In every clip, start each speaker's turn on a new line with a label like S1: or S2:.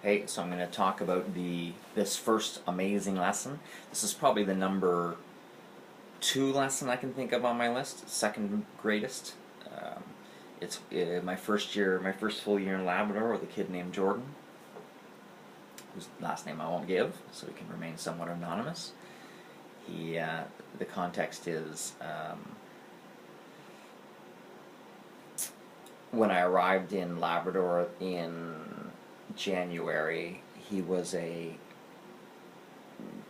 S1: Hey, so I'm going to talk about this first amazing lesson. This is probably the number 2 lesson I can think of on my list, second greatest. Um, it's my first year, my first full year in Labrador with a kid named Jordan, whose last name I won't give, so he can remain somewhat anonymous. The context is when I arrived in Labrador in January, he was a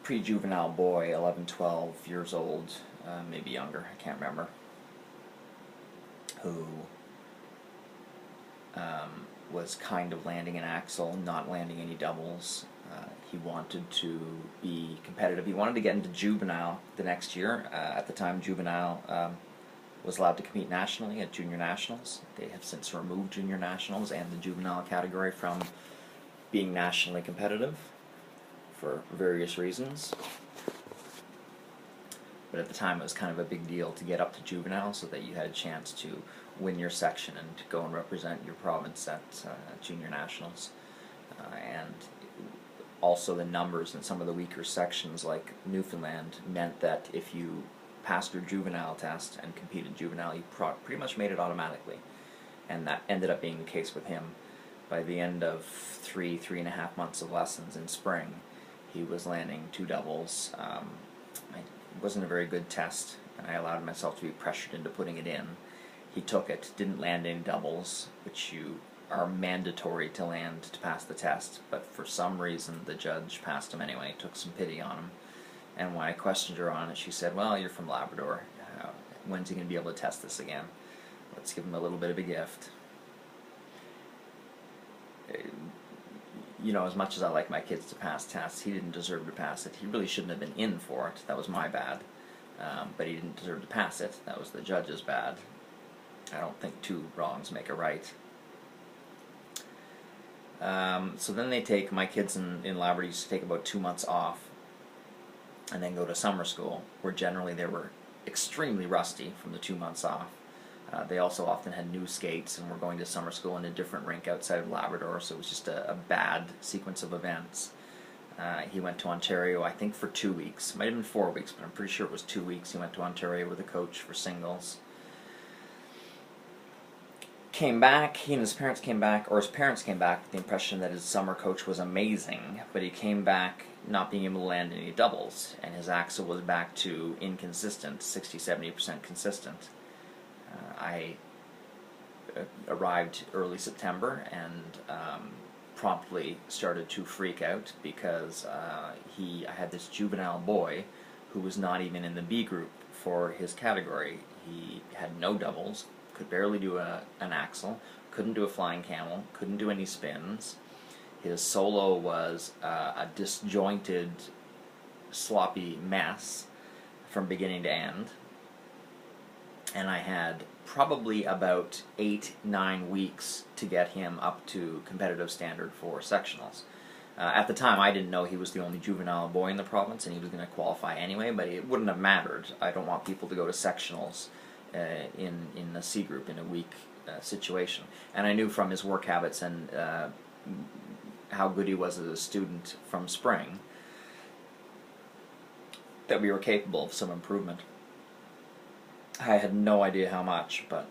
S1: pre-juvenile boy, 11, 12 years old, maybe younger, I can't remember, who was kind of landing an axle, not landing any doubles. He wanted to be competitive. He wanted to get into juvenile the next year. At the time, juvenile was allowed to compete nationally at junior nationals. They have since removed junior nationals and the juvenile category from being nationally competitive for various reasons. But at the time, it was kind of a big deal to get up to juvenile so that you had a chance to win your section and to go and represent your province at junior nationals. And also the numbers in some of the weaker sections, like Newfoundland, meant that if you passed your juvenile test and competed juvenile, you pretty much made it automatically. And that ended up being the case with him. By the end of 3.5 months of lessons in spring, he was landing 2 doubles. It wasn't a very good test, and I allowed myself to be pressured into putting it in. He took it, didn't land any doubles, which you are mandatory to land to pass the test, but for some reason the judge passed him anyway, took some pity on him. And when I questioned her on it, she said, well, you're from Labrador. When's he going to be able to test this again? Let's give him a little bit of a gift. You know, as much as I like my kids to pass tests, he didn't deserve to pass it. He really shouldn't have been in for it. That was my bad. But he didn't deserve to pass it. That was the judge's bad. I don't think 2 wrongs make a right. So then they take, my kids in Labrador used to take about 2 months off and then go to summer school, where generally they were extremely rusty from the 2 months off. They also often had new skates and were going to summer school in a different rink outside of Labrador, so it was just a bad sequence of events. He went to Ontario, I think, for 2 weeks. Might have been 4 weeks, but I'm pretty sure it was 2 weeks. He went to Ontario with a coach for singles. Came back, he and his parents came back, or his parents came back with the impression that his summer coach was amazing, but he came back not being able to land any doubles, and his axle was back to inconsistent, 60-70% consistent. I arrived early September and promptly started to freak out because I had this juvenile boy who was not even in the B group for his category. He had no doubles, could barely do an axle, couldn't do a flying camel, couldn't do any spins. His solo was a disjointed, sloppy mess from beginning to end. And I had probably about 8-9 weeks to get him up to competitive standard for sectionals. At the time, I didn't know he was the only juvenile boy in the province, and he was going to qualify anyway, but it wouldn't have mattered. I don't want people to go to sectionals in the C group in a weak situation. And I knew from his work habits and how good he was as a student from spring that we were capable of some improvement. I had no idea how much, but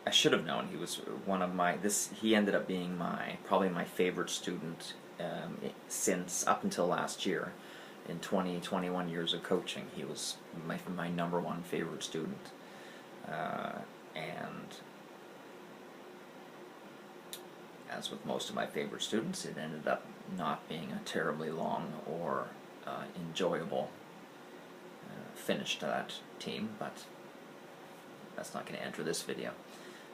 S1: I should have known. He was one of my, he ended up being probably my favorite student since up until last year. In 21 years of coaching, he was my number 1 favorite student. And as with most of my favorite students, it ended up not being a terribly long or enjoyable finish to that team, but that's not going to enter this video.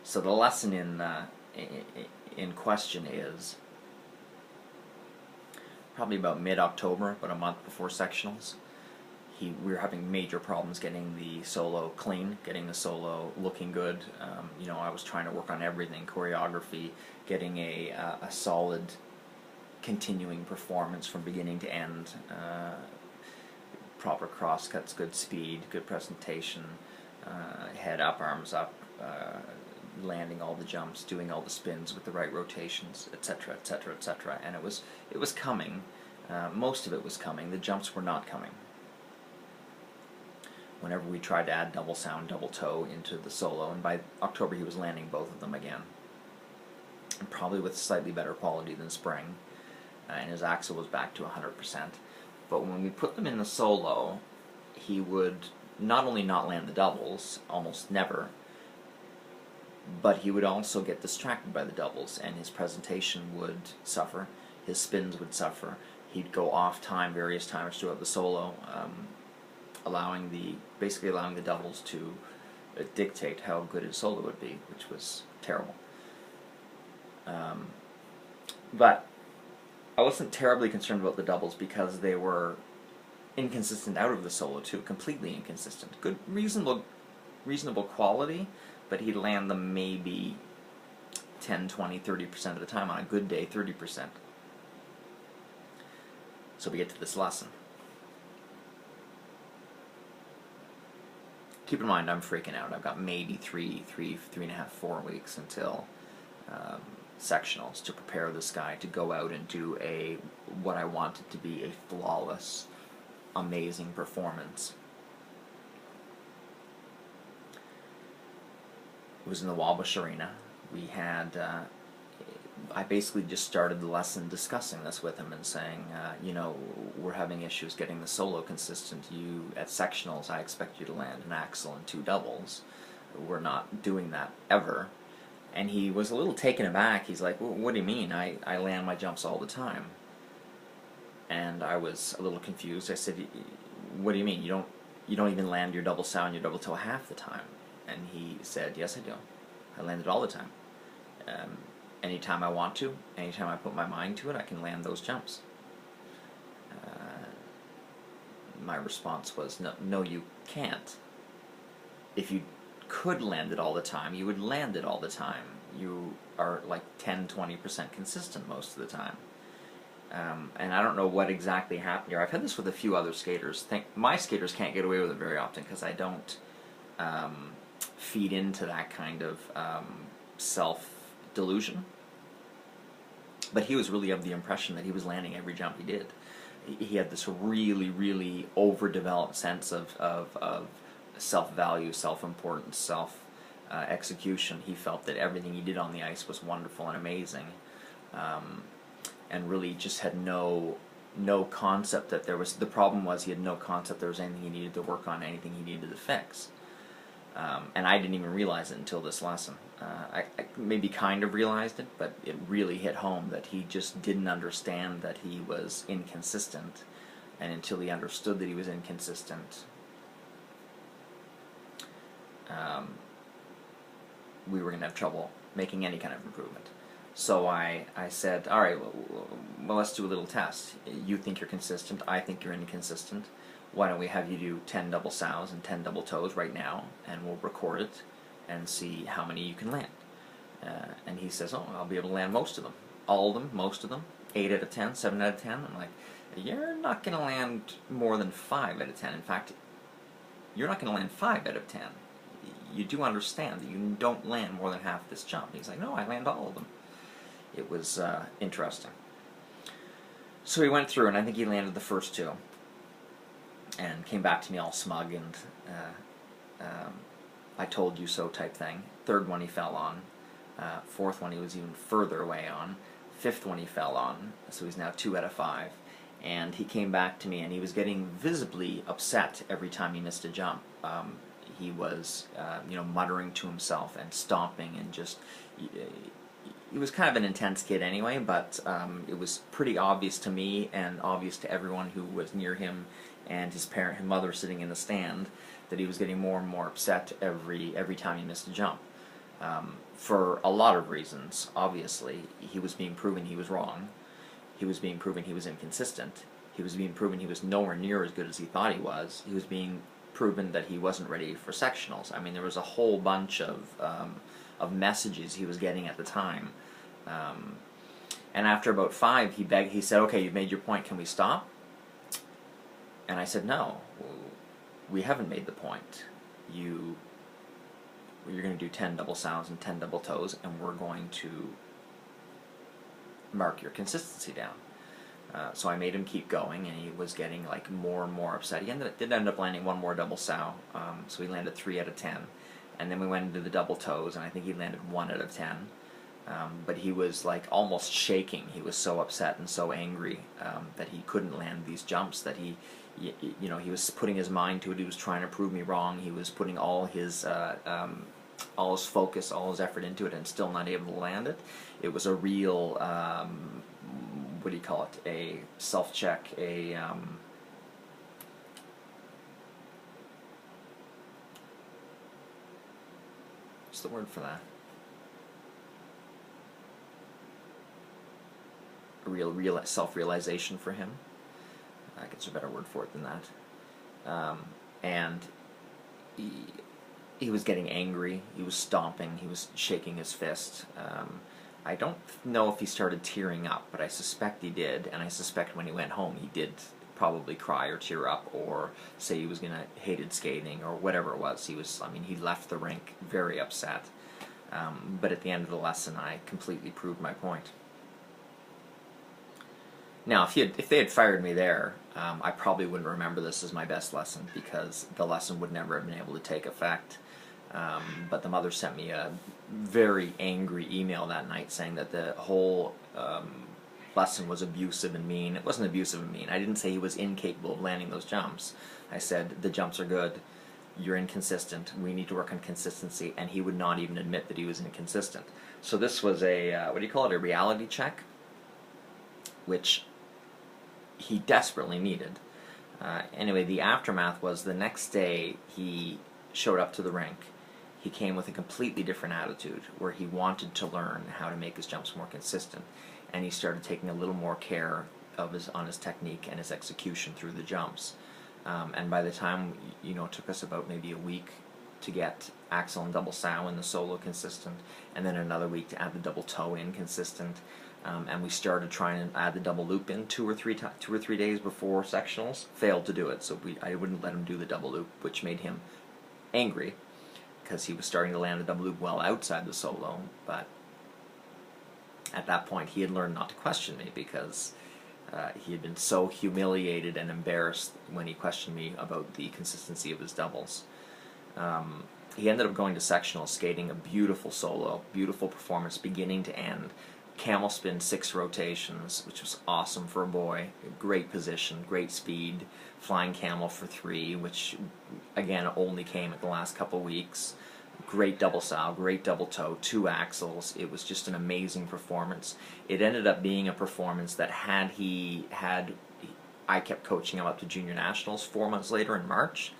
S1: So the lesson in question is probably about mid-October, about a month before sectionals. We were having major problems getting the solo clean, getting the solo looking good. You know, I was trying to work on everything, choreography, getting a solid continuing performance from beginning to end, proper crosscuts, good speed, good presentation, head up, arms up, landing all the jumps, doing all the spins with the right rotations, etc., etc., etc. And it was coming. Most of it was coming. The jumps were not coming. Whenever we tried to add double sound, double toe into the solo, and by October he was landing both of them again, and probably with slightly better quality than spring, and his axle was back to 100%. But when we put them in the solo, he would not only not land the doubles, almost never, but he would also get distracted by the doubles, and his presentation would suffer, his spins would suffer, he'd go off time various times throughout the solo, basically allowing the doubles to dictate how good his solo would be, which was terrible. But I wasn't terribly concerned about the doubles because they were inconsistent out of the solo too, completely inconsistent. Good, reasonable quality, but he'd land them maybe 10, 20, 30% of the time. On a good day, 30%. So we get to this lesson. Keep in mind, I'm freaking out. I've got maybe three and a half, 4 weeks until sectionals to prepare this guy to go out and do what I wanted to be a flawless, amazing performance. It was in the Wabash Arena. We had, I basically just started the lesson discussing this with him and saying, you know, we're having issues getting the solo consistent. At sectionals, I expect you to land an axle and 2 doubles. We're not doing that ever. And he was a little taken aback. He's like, well, what do you mean? I land my jumps all the time. And I was a little confused. I said, what do you mean? You don't even land your double sound, your double toe half the time? And he said, yes, I do. I land it all the time. Anytime I want to, anytime I put my mind to it, I can land those jumps. My response was, no, you can't. If you could land it all the time, you would land it all the time. You are like 10-20% consistent most of the time. And I don't know what exactly happened here. I've had this with a few other skaters. My skaters can't get away with it very often because I don't feed into that kind of self-delusion. But he was really of the impression that he was landing every jump he did. He had this really, really overdeveloped sense of self-value, self-importance, self-execution. He felt that everything he did on the ice was wonderful and amazing, and really just had no concept that there was. The problem was he had no concept there was anything he needed to work on, anything he needed to fix. And I didn't even realize it until this lesson. I maybe kind of realized it, but it really hit home that he just didn't understand that he was inconsistent, and until he understood that he was inconsistent, we were going to have trouble making any kind of improvement. So I said, all right, well, let's do a little test. You think you're consistent, I think you're inconsistent. Why don't we have you do 10 double sows and 10 double toes right now, and we'll record it and see how many you can land. And he says, oh, I'll be able to land most of them. All of them, most of them, 8 out of 10, 7 out of 10. I'm like, you're not going to land more than 5 out of 10. In fact, you're not going to land 5 out of 10. You do understand that you don't land more than half this jump. And he's like, no, I land all of them. It was interesting. So he went through, and I think he landed the first 2. And came back to me all smug and I told you so type thing. 3rd one he fell on. 4th one he was even further away on. 5th one he fell on, so he's now 2 out of 5. And he came back to me and he was getting visibly upset every time he missed a jump. He was muttering to himself and stomping and just... He was kind of an intense kid anyway, but it was pretty obvious to me and obvious to everyone who was near him and his mother sitting in the stand, that he was getting more and more upset every time he missed a jump. For a lot of reasons, obviously. He was being proven he was wrong. He was being proven he was inconsistent. He was being proven he was nowhere near as good as he thought he was. He was being proven that he wasn't ready for sectionals. I mean, there was a whole bunch of messages he was getting at the time. And after about 5, he said, okay, you've made your point, can we stop? And I said, no, we haven't made the point. you're going to do 10 double sows and 10 double toes, and we're going to mark your consistency down. So I made him keep going, and he was getting like more and more upset. He did end up landing one more double sow, so he landed 3 out of 10. And then we went into the double toes, and I think he landed 1 out of 10. But he was like almost shaking. He was so upset and so angry that he couldn't land these jumps. That he was putting his mind to it. He was trying to prove me wrong. He was putting all his focus, all his effort into it, and still not able to land it. It was a real what do you call it? A self-check. What's the word for that? A real self-realization for him. I guess there's a better word for it than that. And he was getting angry. He was stomping. He was shaking his fist. I don't know if he started tearing up, but I suspect he did, and I suspect when he went home he did probably cry or tear up or say he was gonna hated skating or whatever it was. He left the rink very upset. But at the end of the lesson, I completely proved my point. Now, if they had fired me there, I probably wouldn't remember this as my best lesson, because the lesson would never have been able to take effect. But the mother sent me a very angry email that night saying that the whole lesson was abusive and mean. It wasn't abusive and mean. I didn't say he was incapable of landing those jumps. I said, the jumps are good, you're inconsistent, we need to work on consistency, and he would not even admit that he was inconsistent. So this was a, a reality check, which he desperately needed. Anyway, the aftermath was the next day he showed up to the rink. He came with a completely different attitude, where he wanted to learn how to make his jumps more consistent, and he started taking a little more care on his technique and his execution through the jumps. And by the time, it took us about maybe a week to get axel and double sow in the solo consistent, and then another week to add the double toe in consistent. And we started trying to add the double loop in 2 or 3 days before sectionals. Failed to do it, so I wouldn't let him do the double loop, which made him angry, because he was starting to land the double loop well outside the solo. But at that point he had learned not to question me, because he had been so humiliated and embarrassed when he questioned me about the consistency of his doubles. He ended up going to sectionals, skating a beautiful solo, beautiful performance beginning to end. Camel spin 6 rotations, which was awesome for a boy. Great position, great speed. Flying camel for 3, which again only came at the last couple weeks. Great double sow, great double toe, 2 axles. It was just an amazing performance. It ended up being a performance that I kept coaching him up to junior nationals 4 months later in March,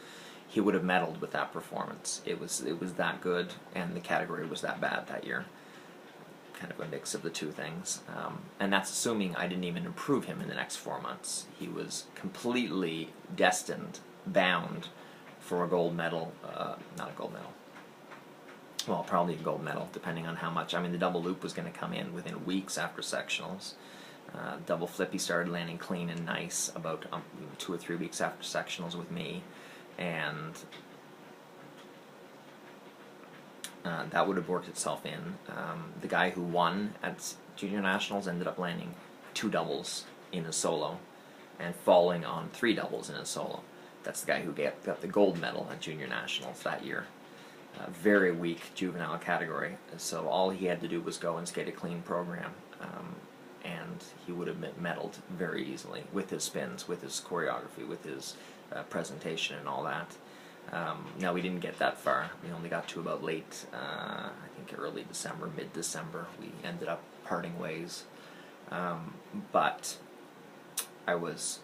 S1: he would have medaled with that performance. It was that good, and the category was that bad that year. Kind of a mix of the two things. And that's assuming I didn't even improve him in the next 4 months. He was completely destined, bound for a gold medal, not a gold medal. Well, probably a gold medal, depending on how much. I mean, the double loop was going to come in within weeks after sectionals. Double flip, he started landing clean and nice about 2 or 3 weeks after sectionals with me. And that would have worked itself in. The guy who won at Junior Nationals ended up landing 2 doubles in a solo and falling on 3 doubles in a solo. That's the guy who got the gold medal at Junior Nationals that year. Very weak juvenile category, so all he had to do was go and skate a clean program, and he would have medaled very easily with his spins, with his choreography, with his presentation and all that. Now, we didn't get that far. We only got to about late, I think early December, mid-December. We ended up parting ways. But I was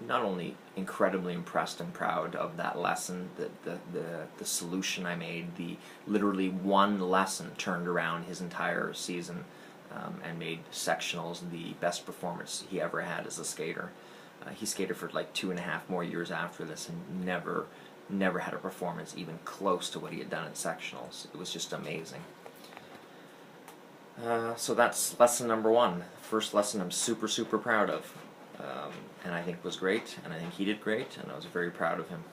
S1: not only incredibly impressed and proud of that lesson, the solution I made, literally one lesson turned around his entire season, and made sectionals the best performance he ever had as a skater. He skated for like 2.5 more years after this and never had a performance even close to what he had done at sectionals. It was just amazing. So that's lesson number 1. First lesson I'm super proud of, and I think was great, and I think he did great, and I was very proud of him.